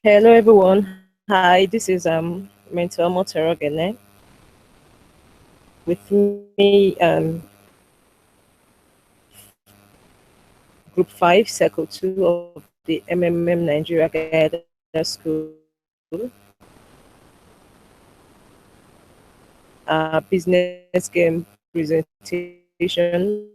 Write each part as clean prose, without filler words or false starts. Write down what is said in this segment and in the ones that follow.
Hello everyone. Hi, this is Mentor Motorogene. With me Group 5, Circle 2 of the MMM Nigeria Guidance School. Business game presentation.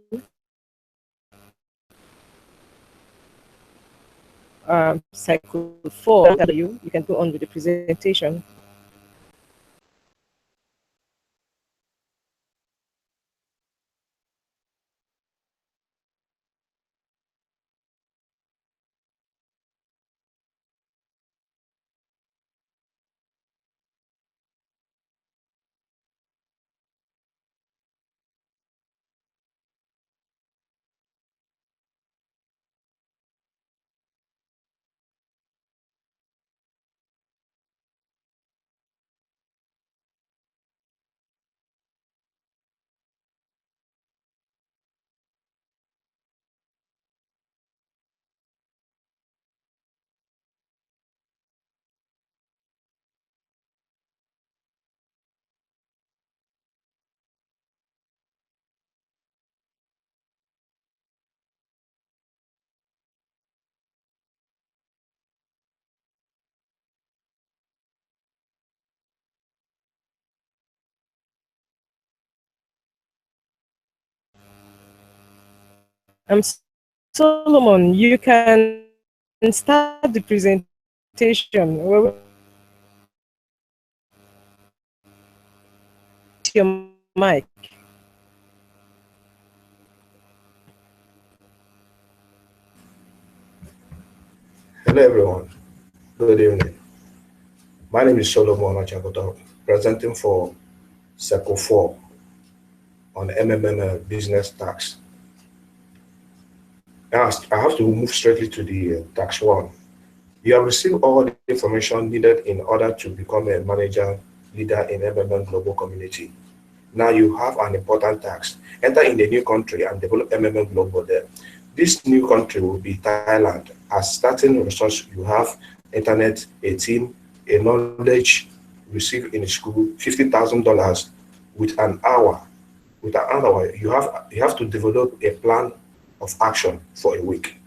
Cycle 4, you can go on with the presentation. Solomon, you can start the presentation. Your mic. Hello everyone, good evening. My name is Solomon Achakoto, presenting for Circle 4 on MMM business tax. Now, I have to move straightly to the tax one. You have received all the information needed in order to become a manager leader in MMM global community. Now you have an important task. Enter in a new country and develop MMM global there. This new country will be Thailand. As starting resource, you have internet, a team, a knowledge received in school, $50,000 with an hour. With an hour, you have to develop a plan of action for a week.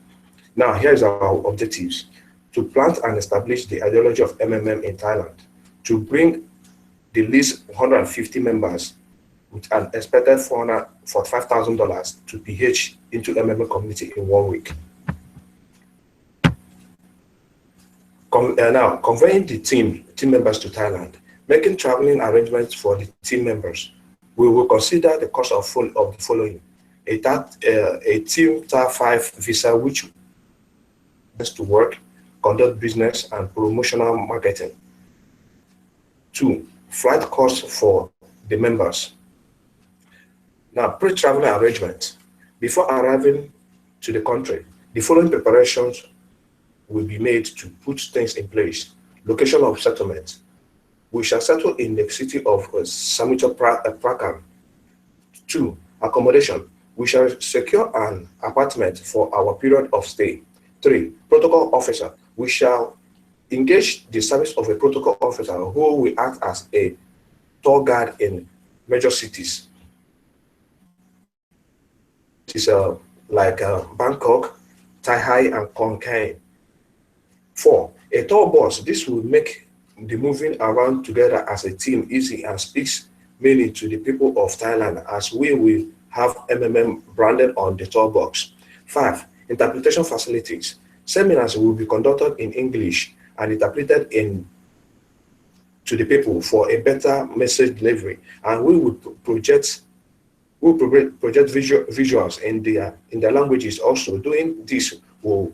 Now, here's our objectives: to plant and establish the ideology of MMM in Thailand, to bring the least 150 members with an expected $445,000 to PH into MMA community in 1 week. Now, conveying the team members to Thailand, making traveling arrangements for the team members. We will consider the cost of the following: a team Tier 5 visa, which is to work, conduct business, and promotional marketing. 2. Flight costs for the members. Now, pre-traveling arrangements. Before arriving to the country, the following preparations will be made to put things in place. Location of settlement. We shall settle in the city of Samito Prakan. 2. Accommodation. We shall secure an apartment for our period of stay. 3. Protocol officer. We shall engage the service of a protocol officer who will act as a tour guide in major cities. It is like Bangkok, Tai and Khon Kaen. 4. A tour bus. This will make the moving around together as a team easy and speaks mainly to the people of Thailand, as we will have MMM branded on the tour box. 5. Interpretation facilities. Seminars will be conducted in English and interpreted to the people for a better message delivery, and we will project visuals in their languages. Also, doing this, we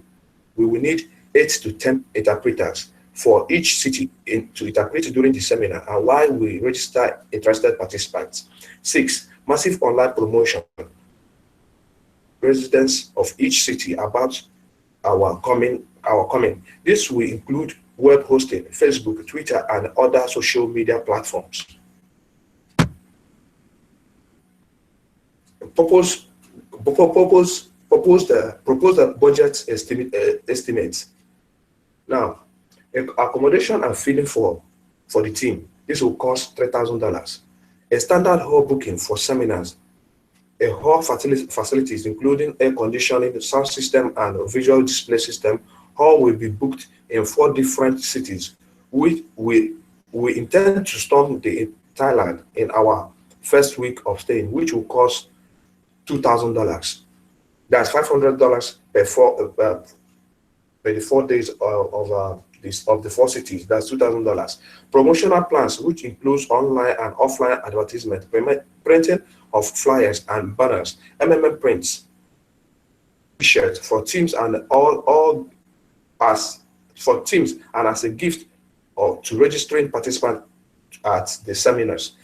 will need 8 to 10 interpreters for each city to interpret during the seminar, and while we register interested participants. 6. Massive online promotion. Residents of each city about our coming. This will include web hosting, Facebook, Twitter, and other social media platforms. Propose the budget estimates. Now, Accommodation and feeding for the team. This will cost $3,000. A standard hall booking for seminars. A hall facilities including air conditioning, sound system, and visual display system. Hall will be booked in 4 different cities. We intend to stop in Thailand in our first week of staying, which will cost $2,000. That's $500 per the 4 days of the 4 cities. That's $2,000. Promotional plans, which includes online and offline advertisement, printing of flyers and banners, MMM prints, T-shirts for teams and as a gift or to registering participants at the seminars.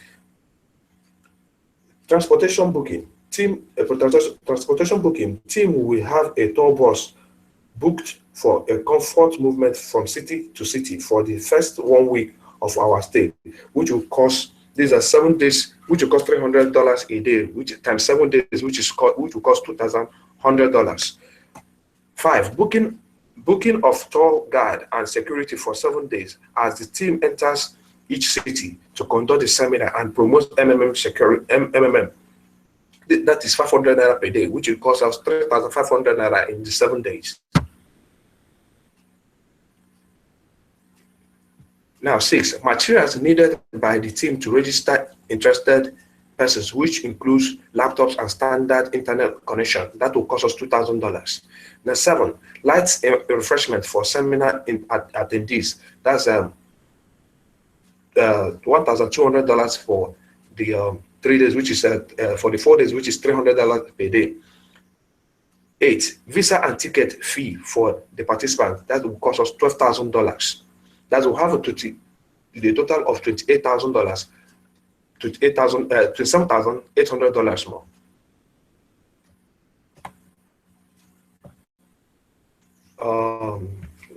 Transportation booking. Transportation booking. Team will have a tour bus booked for a comfort movement from city to city for the first 1 week of our stay, which will cost, these are 7 days, which will cost $300 a day, which times 7 days, which will cost $2,100. 5, booking of tour guide and security for 7 days as the team enters each city to conduct the seminar and promote MMM. That is 500 naira per day, which will cost us 3,500 naira in the 7 days. Now, 6, materials needed by the team to register interested persons, which includes laptops and standard internet connection. That will cost us $2,000. Now, 7, lights and refreshment for seminar attendees. That's $1,200 for the 3 days, which is for the 4 days, which is $300 per day. 8, visa and ticket fee for the participants. That will cost us $12,000. That will have the total of $28,000, $27,800 more.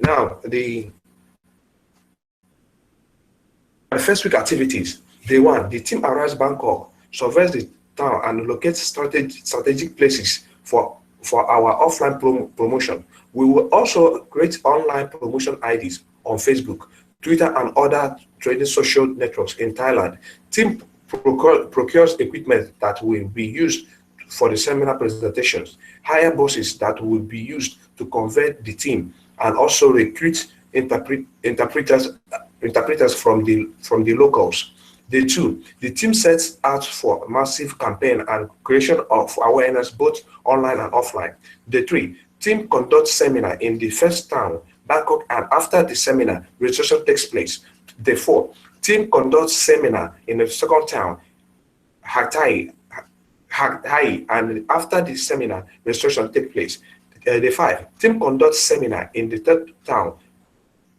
Now, the first week activities. Day 1, the team arrives Bangkok, surveys the town, and locates strategic places for our offline promotion. We will also create online promotion IDs on Facebook, Twitter, and other trading social networks in Thailand. Team procures equipment that will be used for the seminar presentations, hire buses that will be used to convey the team, and also recruit interpreters from the locals. Day 2, the team sets out for massive campaign and creation of awareness both online and offline. Day 3, team conducts seminar in the first town, Bangkok, and after the seminar, registration takes place. Day 4, team conducts seminar in the second town, Hatai, and after the seminar, registration takes place. Day 5, team conducts seminar in the third town,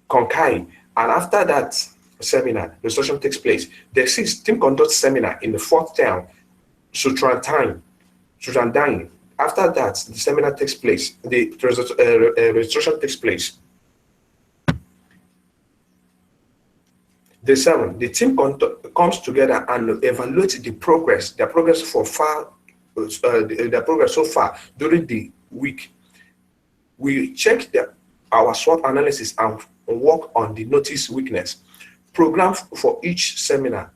Khon Kaen, and after that seminar, registration takes place. Day 6, team conducts seminar in the fourth town, Sutrandang. After that, the seminar takes place. The registration takes place. Day 7, the team comes together and evaluates their progress so far during the week. We check our SWOT analysis and work on the notice weakness. Program for each seminar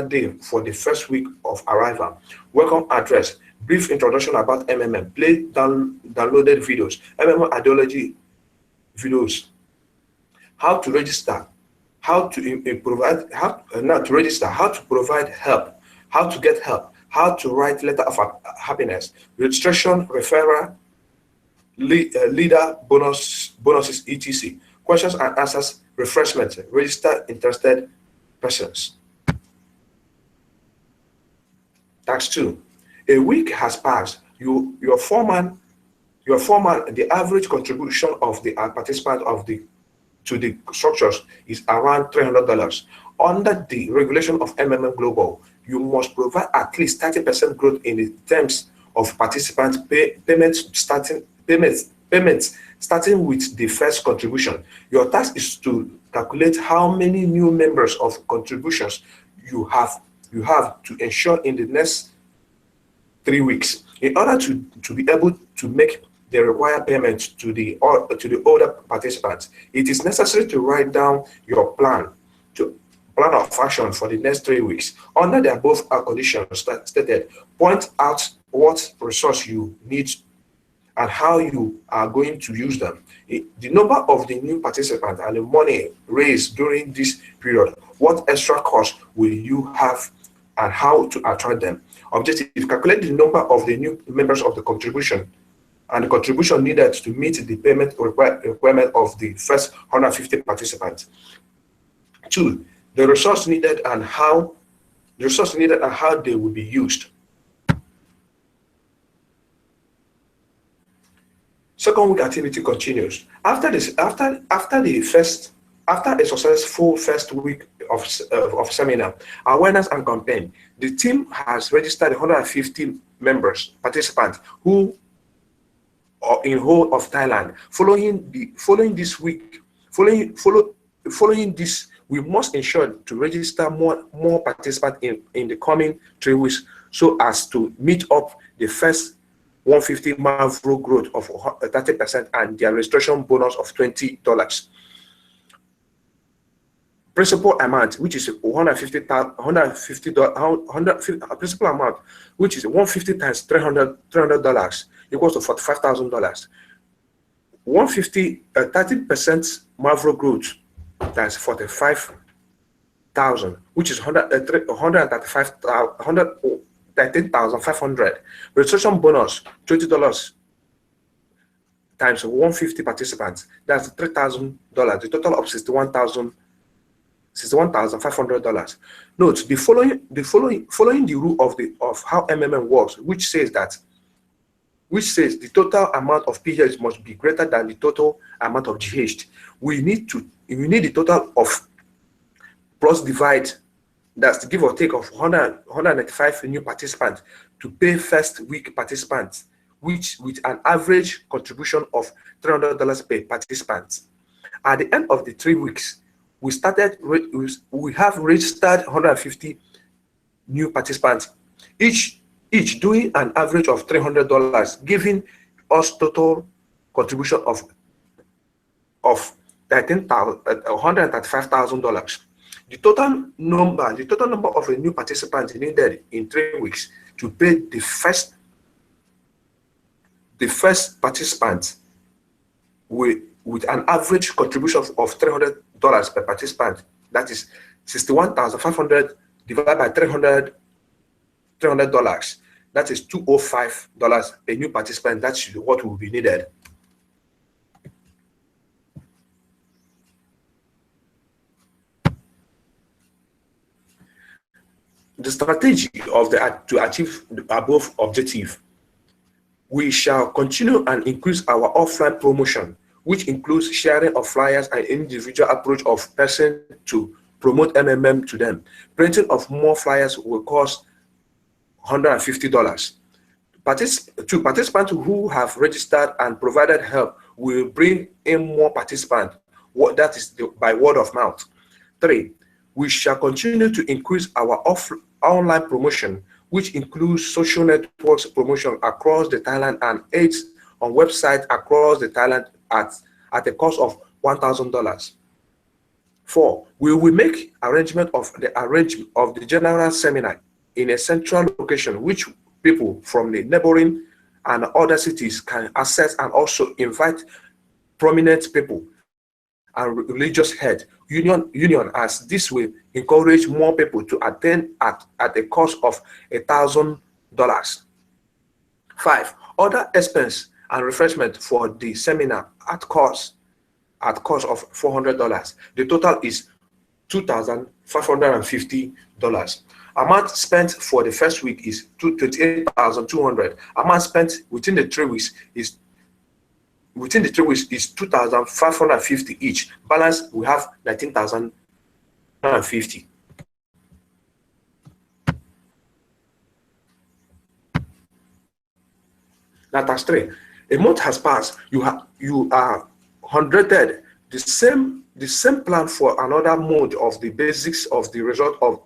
day for the first week of arrival. Welcome address, brief introduction about MMM, play downloaded videos, MMM ideology videos, how to register, how to provide help, how to get help, how to write letter of happiness, registration, referral, leader bonuses, etc. Questions and answers, refreshment, register interested persons. Task 2. A week has passed. Your foreman, the average contribution of the participant to the structures is around $300. Under the regulation of MMM Global, you must provide at least 30% growth in the terms of participant payments starting with the first contribution. Your task is to calculate how many new members of contributions you have to ensure in the next 3 weeks. In order to be able to make they require payment to the older participants. It is necessary to write down your plan of action for the next 3 weeks. Under the above conditions stated, point out what resource you need and how you are going to use them. The number of the new participants and the money raised during this period, what extra cost will you have and how to attract them. Objective, calculate the number of the new members of the contribution and the contribution needed to meet the payment requirement of the first 150 participants. 2, the resource needed and how they will be used. Second week activity continues. After a successful first week of seminar, awareness and campaign, the team has registered 150 participants who are in whole of Thailand. Following this, we must ensure to register more participants in the coming 3 weeks so as to meet up the first 150 Mavro growth of 30% and their registration bonus of $20. Principal amount, which is $150 principal amount, which is 150 times $300 equals to $45,000. 150 30% Mavro growth, that's 45,000, which is 13,500. Registration bonus $20 times 150 participants, that's $3,000. The total of $61,500. Note the following the rule of how MMM works, which says the total amount of PH must be greater than the total amount of GH. We need the total of plus divide, that's the give or take of 195 new participants to pay first week participants, which with an average contribution of $300 per participant. At the end of the 3 weeks, we have registered 150 new participants, each doing an average of $300, giving us total contribution of $135,000. The total number of the new participants needed in 3 weeks to pay the first participant with an average contribution of $300 per participant, that is $61,500 divided by $300, that is $205 per new participant. That's what will be needed. The strategy to achieve the above objective. We shall continue and increase our offline promotion, which includes sharing of flyers and individual approach of person to promote MMM to them. Printing of more flyers will cost $150. Participants who have registered and provided help will bring in more participants. That is by word of mouth. 3, we shall continue to increase our online promotion, which includes social networks promotion across the Thailand and aids on websites across the Thailand at a cost of $1,000. 4, we will make arrangement of the general seminar in a central location, which people from the neighboring and other cities can access, and also invite prominent people and religious head union, as this will encourage more people to attend at a cost of $1,000. 5, other expense and refreshment for the seminar at cost of $400. The total is $2,550. Amount spent for the first week is $28,200. Amount spent within the 3 weeks is $2,550 each. Balance, we have $19,050. Now, task 3. A month has passed. You are 100. The same plan for another mode of the basics of the result of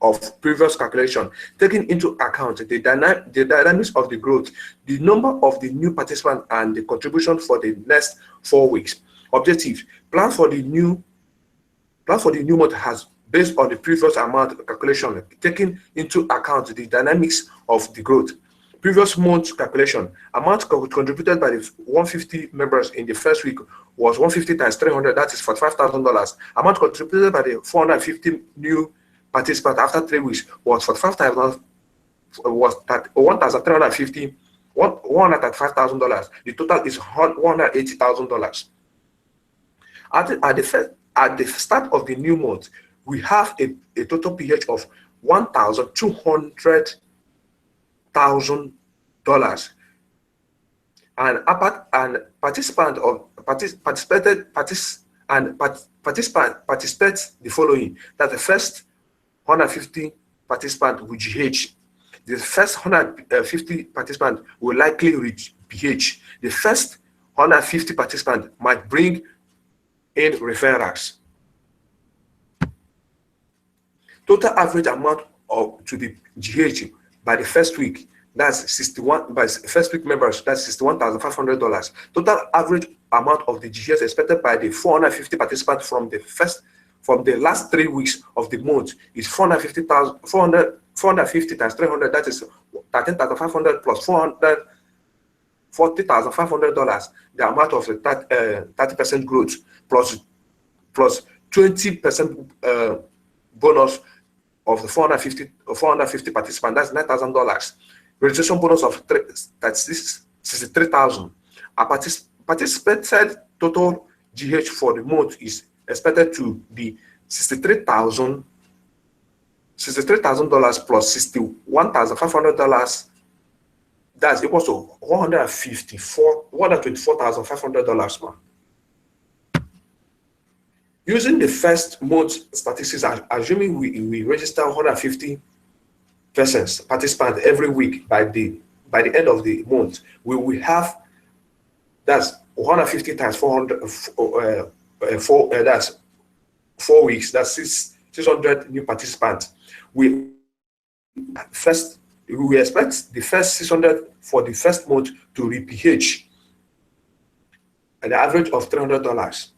of previous calculation, taking into account the dynamics of the growth, the number of the new participants, and the contribution for the next 4 weeks. Objective: plan for the new month has based on the previous amount calculation, taking into account the dynamics of the growth. Previous month calculation: amount contributed by the 150 members in the first week was 150 times 300, that is $45,000. Amount contributed by the 450 new participants after 3 weeks was 45,000, was that $1,350, $135,000. The total is $180,000. At the start of the new month, we have a total PH of $1,200,000, and participants the following: that the first 150 participants will GH. The first 150 participants will likely reach PH. The first 150 participants might bring in referrals. Total average amount to the GH by the first week, that's 61, by first week members, that's $61,500. Total average amount of the GH expected by the 450 participants from the last 3 weeks of the month is 450 times 300, that is $13,500 plus $440,500, the amount of the 30% growth plus 20% bonus of the 450 participants, that's $9,000. Registration bonus of $63,000. A participated total GH for the month is expected to be $63,000 plus $61,500. That's equal to $124,500. Using the first month statistics, assuming we register 150 persons, participants every week by the end of the month, we will have, that's 150 times 400, that's 4 weeks, that's 600 new participants. We expect the first 600 for the first month to re-PH at the average of $300.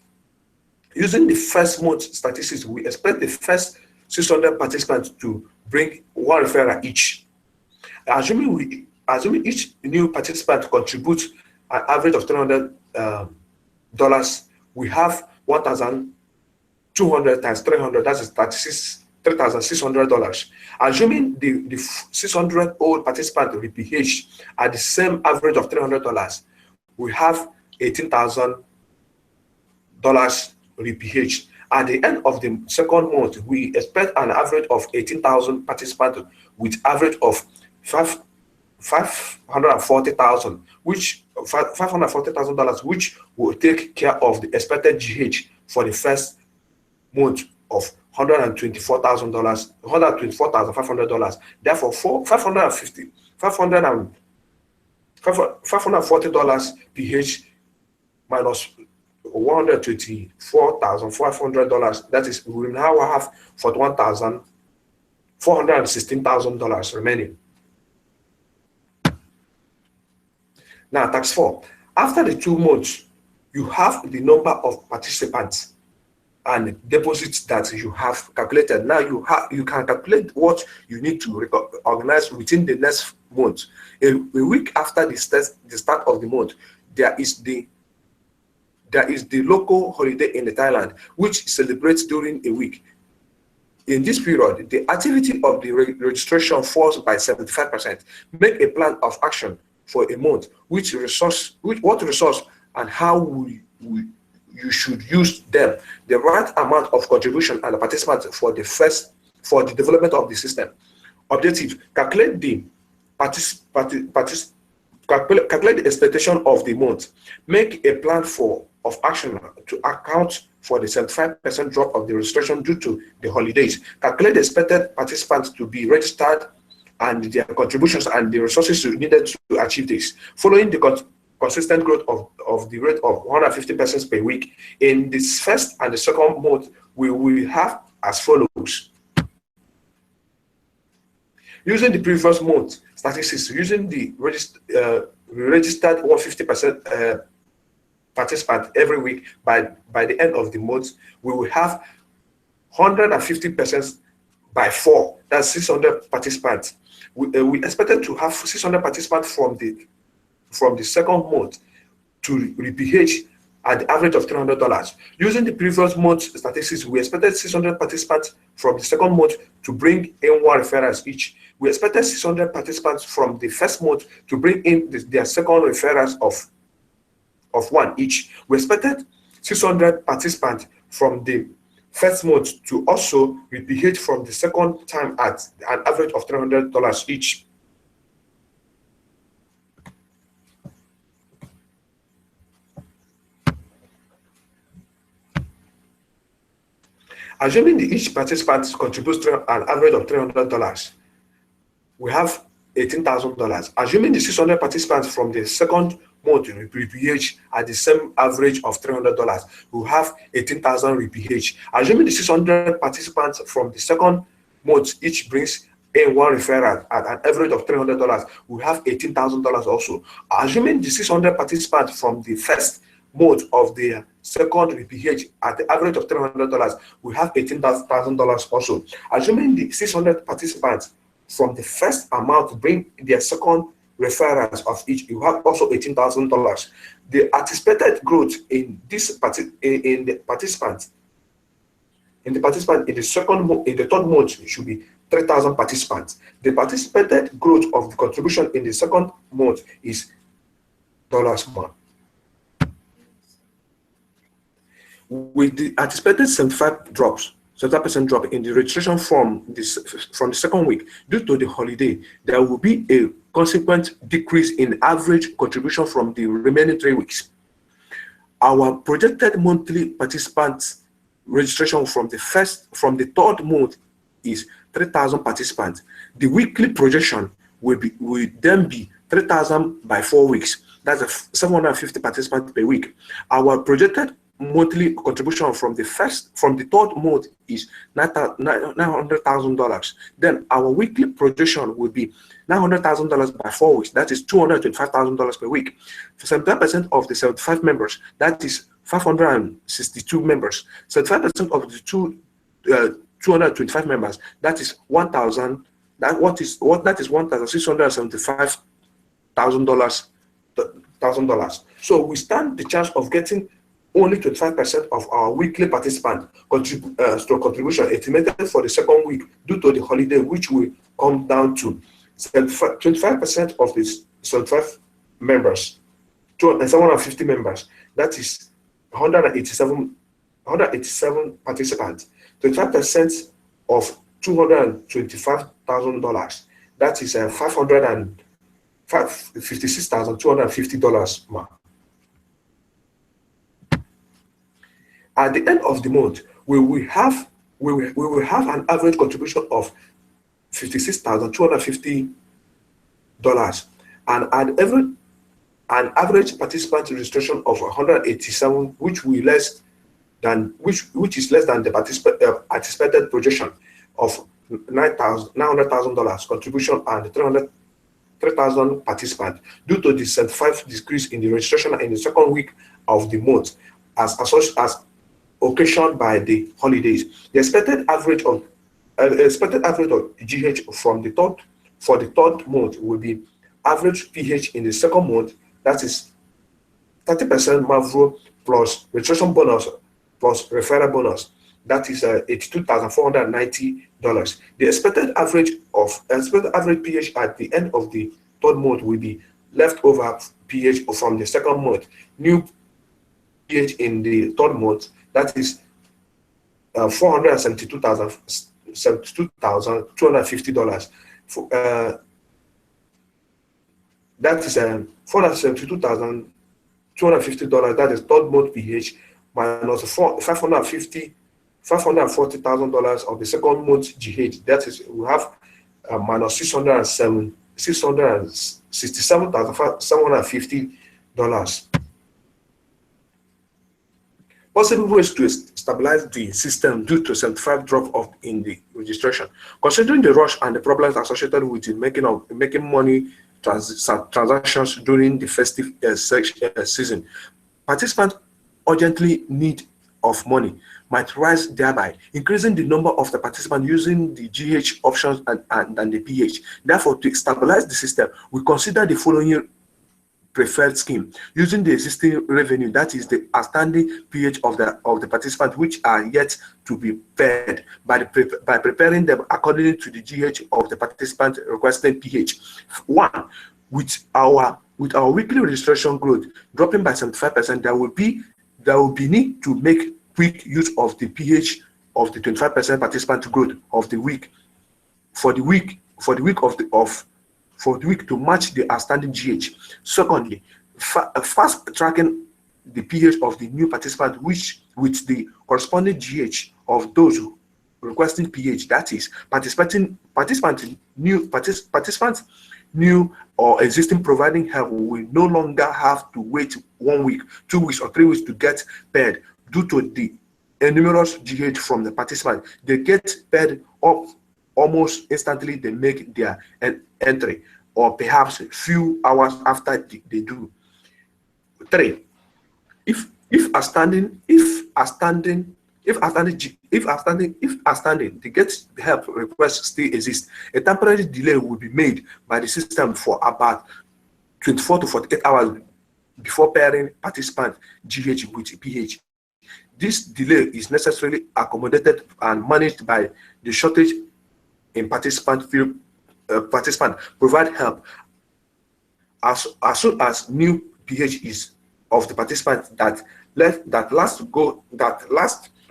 Using the first month statistics, we expect the first 600 participants to bring 1 referral each. Assuming each new participant contributes an average of $300, we have 1,200 times 300, that is $3,600. Assuming the 600 old participant will PH at the same average of $300, we have $18,000 PH. At the end of the second month, we expect an average of 18,000 participants with average of $540,000, which $540,000, which will take care of the expected GH for the first month of $124,500. Therefore, $540 PH minus $124,500, that is, we now have $416,000 remaining. Now, tax 4. After the 2 months, you have the number of participants and deposits that you have calculated. Now you can calculate what you need to organize within the next month. A week after the start of the month, there is the local holiday in Thailand, which celebrates during a week. In this period, the activity of the registration falls by 75%. Make a plan of action for a month, what resource and how you should use them, the right amount of contribution and the participants for the development of the system. Objective: calculate the calculate the expectation of the month. Make a plan of action to account for the 75% drop of the registration due to the holidays. Calculate the expected participants to be registered and their contributions and the resources needed to achieve this. Following the consistent growth of the rate of 150 persons per week, in this first and the second month, we will have as follows. Using the previous month statistics, using the registered 150% participant every week, by the end of the month, we will have 150% by 4. That's 600 participants. We expected to have 600 participants from the second month to RPH at the average of $300. Using the previous month statistics, we expected 600 participants from the second month to bring in 1 referrals each. We expected 600 participants from the first month to bring in their second referrals of 1 each. We expected 600 participants from the first month to also RPH from the second time at an average of $300 each. Assuming each participant contributes to an average of $300, we have $18,000. Assuming the 600 participants from the second month to RPH at the same average of $300, we have 18,000 RPH. Assuming the 600 participants from the second month each brings in 1 referral at an average of $300, we have $18,000 also. Assuming the 600 participants from the first month of the second RPH at the average of $300, we have $18,000 also. Assuming the 600 participants from the first amount bring their second referrals of each, you have also $18,000. The anticipated growth in this in the participants in the third month should be 3,000 participants. The anticipated growth of the contribution in the second month is dollars more. With the anticipated 75% drop in the registration from the second week due to the holiday, there will be a consequent decrease in average contribution from the remaining 3 weeks. Our projected monthly participants registration from the third month is 3,000 participants. The weekly projection will then be 3,000 by 4 weeks. That's 750 participants per week. Our projected monthly contribution from the third month is $900,000. Then our weekly projection will be $900,000 by 4 weeks. That is $225,000 per week. For 75% of the 75 members, that is 562 members. 75% of the 225 members, that is $1,000. That is $1,675,000. So we stand the chance of getting only 25% of our weekly participant contribution estimated for the second week due to the holiday, which will come down to 25% of the 75 members, 750 members. That is 187 participants. 25% of $225,000. That is $56,250 more. At the end of the month, we will have an average contribution of $56,250, and an average participant registration of 187, which is less than the anticipated projection of $900,000 contribution and 3,000 participants due to the 75 decrease in the registration in the second week of the month, as occasioned by the holidays. The expected average of GH for the third month will be average PH in the second month, that is 30% MAVRO plus registration bonus plus referral bonus, that is $82,490. The expected average PH at the end of the third month will be leftover PH from the second month. New PH in the third month, that is $472,250. That is $472,250. That is third month PH minus $540,000 of the second month GH. That is, we have minus $667,750. Possible ways to stabilize the system due to 75 drop off in the registration. Considering the rush and the problems associated with the making money transactions during the festive season, participants urgently need of money might rise, thereby increasing the number of the participants using the GH options and the PH. Therefore, to stabilize the system, we consider the following preferred scheme using the existing revenue, that is the outstanding PH of the participants which are yet to be paid, by preparing them according to the GH of the participant requesting PH. One, with our weekly registration growth dropping by 75%, there will be need to make quick use of the PH of the 25% participant growth of the week for the week to match the outstanding GH. Secondly, fast tracking the PH of the new participant which with the corresponding GH of those requesting PH, that is participants new or existing providing help will no longer have to wait 1 week, 2 weeks, or 3 weeks to get paid due to the numerous GH from the participant. They get paid up almost instantly. They make their entry, or perhaps a few hours after they do. 3, if outstanding the get help request still exists, a temporary delay will be made by the system for about 24 to 48 hours before pairing participant GH with PH. This delay is necessarily accommodated and managed by the shortage in participant provide help as soon as new PH is of the participant that last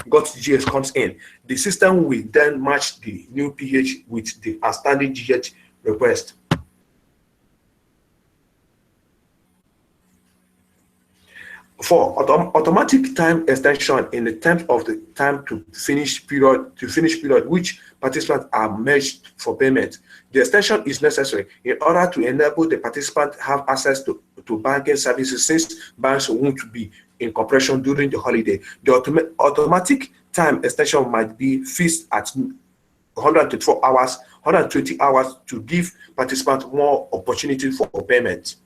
got GH comes in. The system will then match the new PH with the outstanding GH request. For automatic time extension in the terms of the time to finish period which participants are merged for payment, the extension is necessary in order to enable the participant have access to banking services, since banks won't be in operation during the holiday. The automatic time extension might be fixed at 124 hours, 120 hours to give participants more opportunity for payment.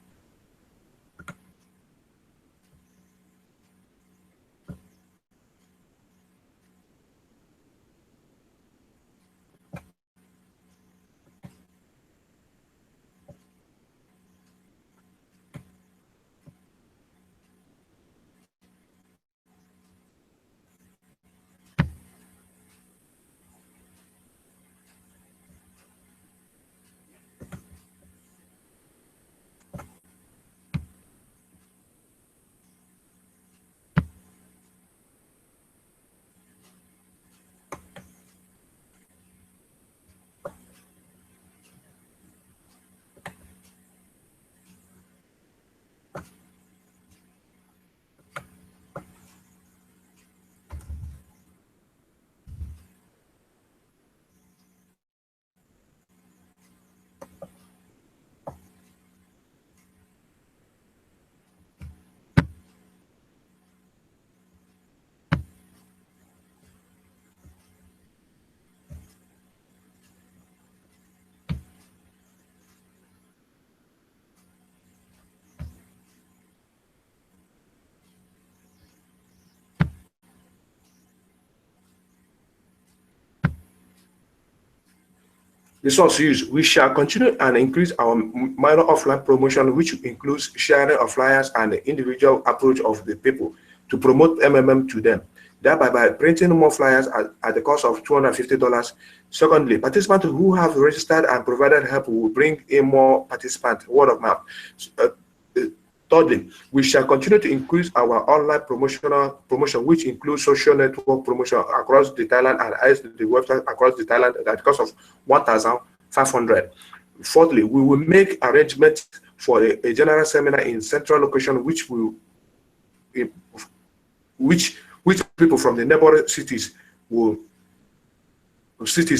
Resource use. We shall continue and increase our minor offline promotion, which includes sharing of flyers and the individual approach of the people to promote MMM to them, thereby by printing more flyers at the cost of $250. Secondly, participants who have registered and provided help will bring in more participants, word of mouth. Thirdly, we shall continue to increase our online promotion, which includes social network promotion across the Thailand and the website across the Thailand at the cost of 1,500. Fourthly, we will make arrangements for a general seminar in central location, which people from the neighboring cities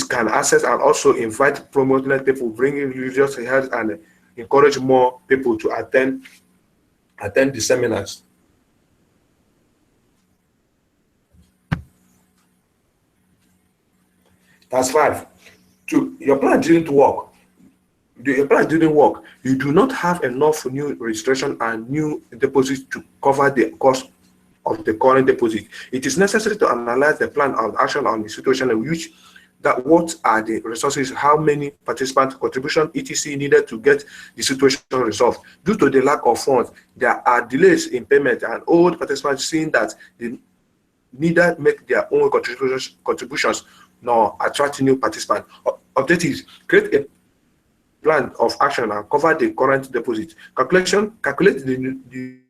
can access, and also invite prominent people, bringing religious health, and encourage more people to attend the seminars. Task 5, your plan didn't work. Your plan didn't work. You do not have enough new registration and new deposits to cover the cost of the current deposit. It is necessary to analyze the plan of action on the situation in which that what are the resources, how many participant contribution, etc. needed to get the situation resolved. Due to the lack of funds, there are delays in payment, and old participants seeing that they neither make their own contributions nor attract new participants. Objectives: create a plan of action and cover the current deposit. Calculate the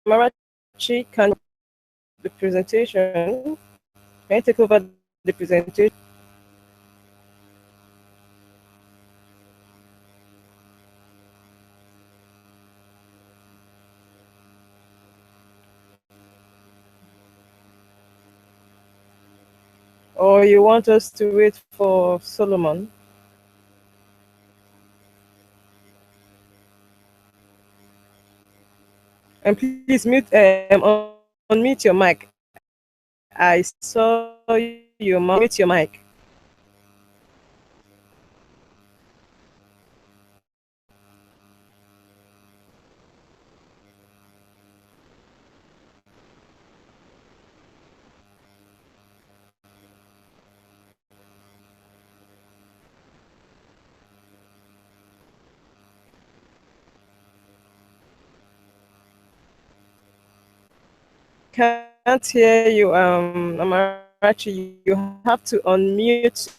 Amarachi, can the presentation? Can you take over the presentation? Or you want us to wait for Solomon? And please unmute your mic. I saw you mute your mic. Can't hear you, Amarachi. You have to unmute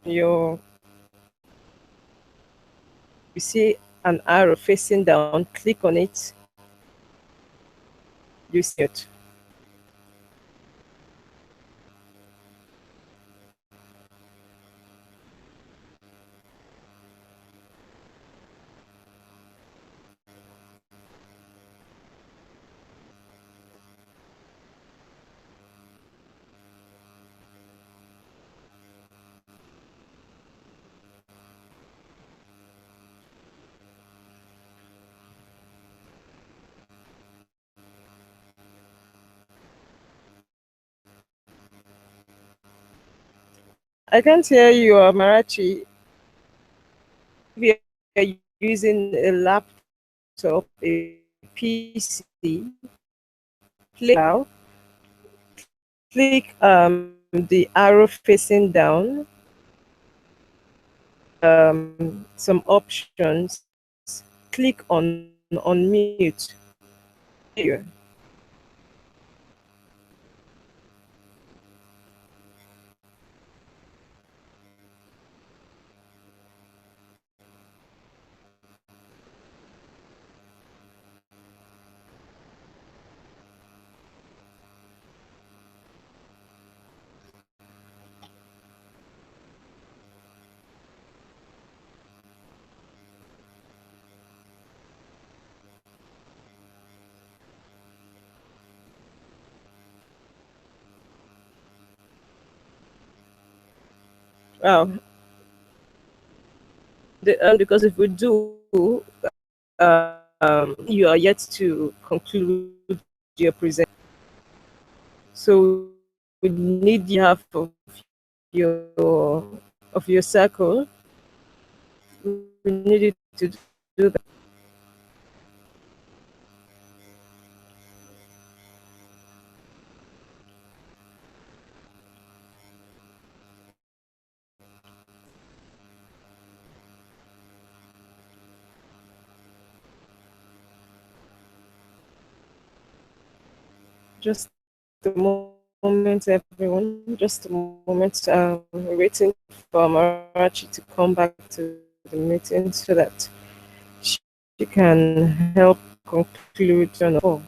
your. You see an arrow facing down. Click on it. You see it. I can't hear you, Amarachi. If you're using a laptop, a PC, click click the arrow facing down, some options, click on unmute. You. Wow. Because if we do, you are yet to conclude your present. So we need the half your of your circle. We need it to do that. Just a moment, everyone. Just a moment. We're waiting for Marachi to come back to the meeting so that she can help conclude on the call.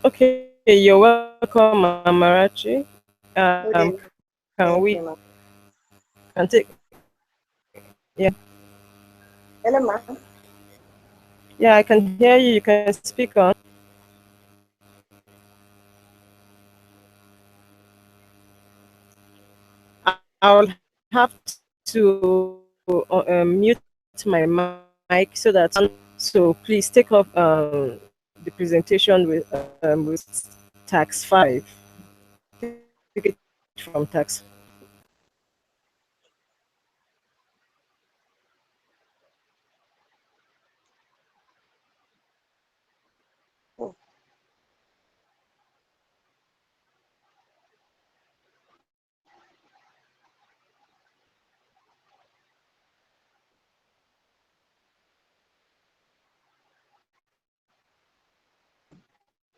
Okay, you're welcome, Marachi. Good Um, evening. can Thank we you, ma'am. can take yeah Hello, ma'am. yeah I can hear you. You can speak on. I'll have to mute my mic so that so please take up the presentation with tax 5. Take it from tax. Oh,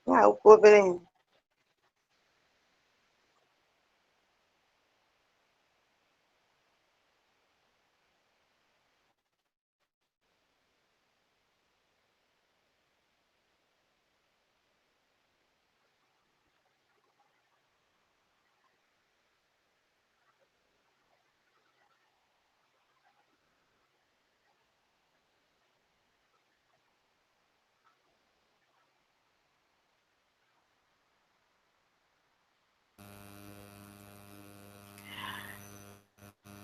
yeah, okwu obere ihe.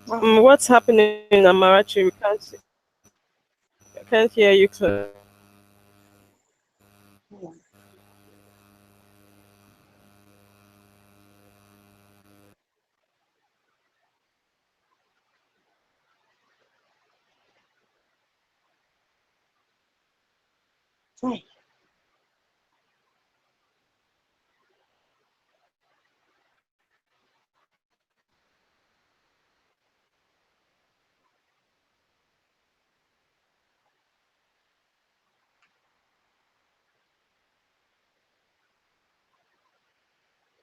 What's happening in Amarachi? I can't hear you. Sir. Yeah. Hey,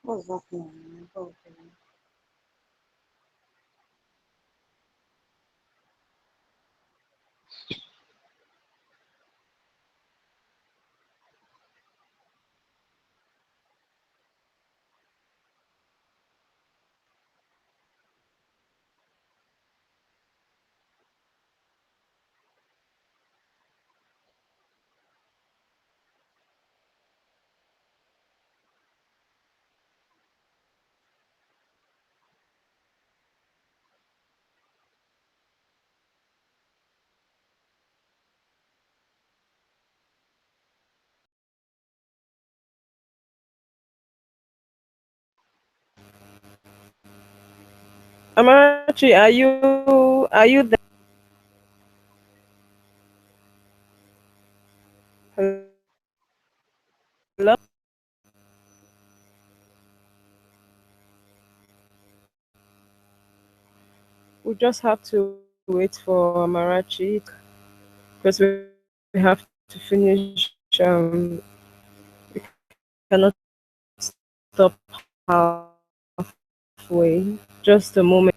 what's happening? Oh, Amarachi, are you there? Hello? We just have to wait for Amarachi because we have to finish. We cannot stop halfway. Just a moment.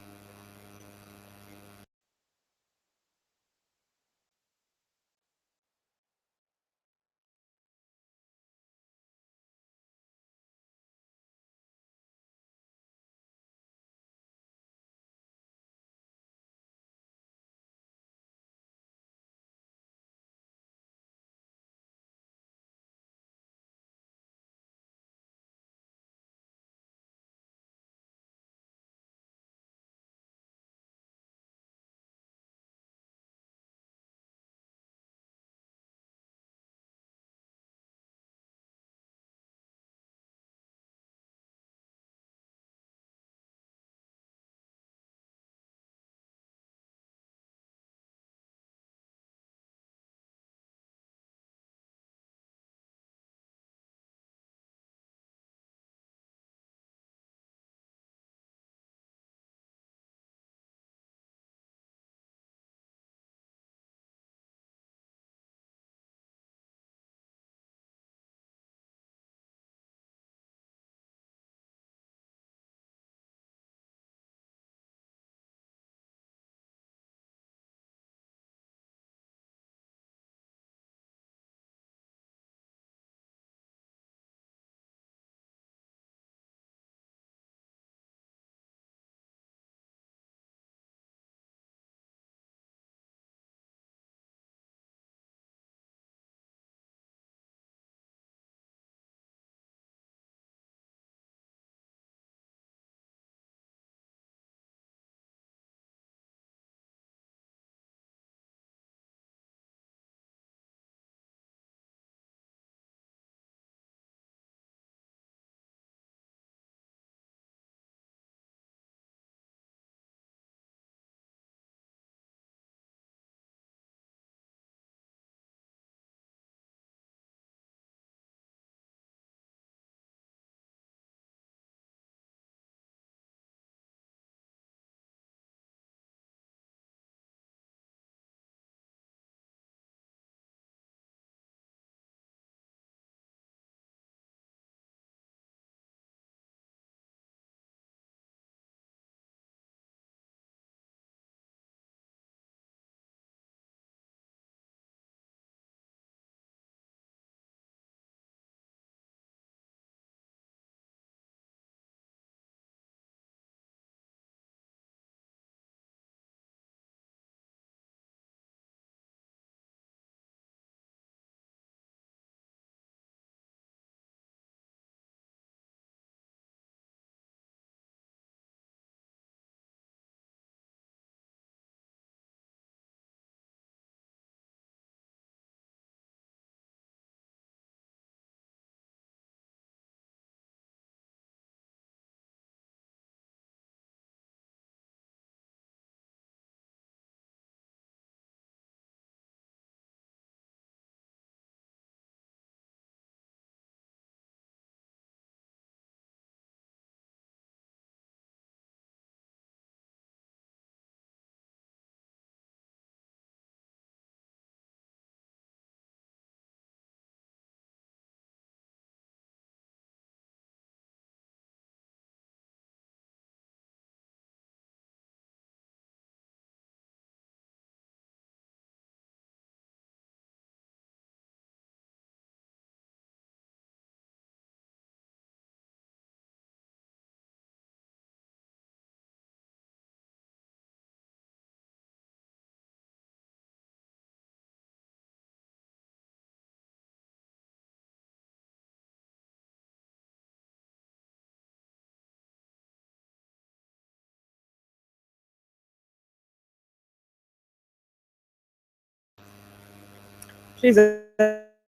Please,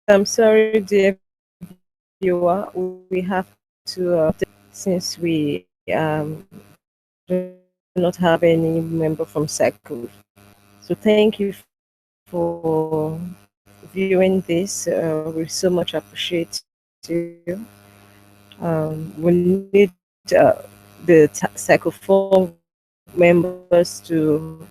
I'm sorry, dear viewer. We have to, since we do not have any member from Circle. So thank you for viewing this. We so much appreciate you. We need the Circle 4 members to